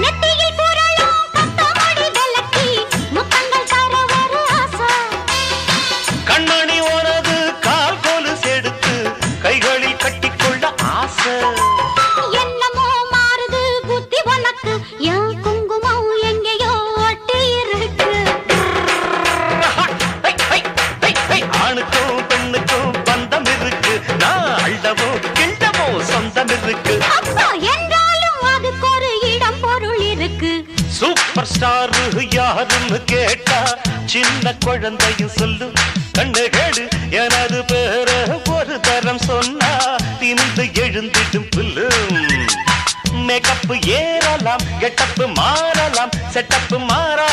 நெத்தியில் புரளும் பத்தமடி விளக்கி முத்தங்கள் தர ஒரு ஆசை. கண்மணி உனது கால் கொலுசு எடுத்து கைகளில் கட்டிக்கொள்ள ஆசை. என்னமோ மாறுது புத்தி உனக்கு, என் குங்குமம் எங்கேயோ ஒட்டி இருக்கு. ஆணுக்கும் பெண்ணுக்கும் பந்தம் இருக்கு, நான் அள்ளவோ கிண்டவோ சொந்தம் இருக்கு. அப்பா என்றாலும் அதுக்கு ஒரு இடம் பொருள் இருக்கு. சூப்பர் ஸ்டார் யாருன்னு கேட்டா சின்ன குழந்தையும் சொல்லு. கண்ணு கேடு எனது பேர ஒரு தரம் சொன்னா திமிந்து எழுந்திடும் புல்லு. மேக்கப் ஏறலாம், கெட்டப்பு மாறலாம், செட்டப்பு மாறா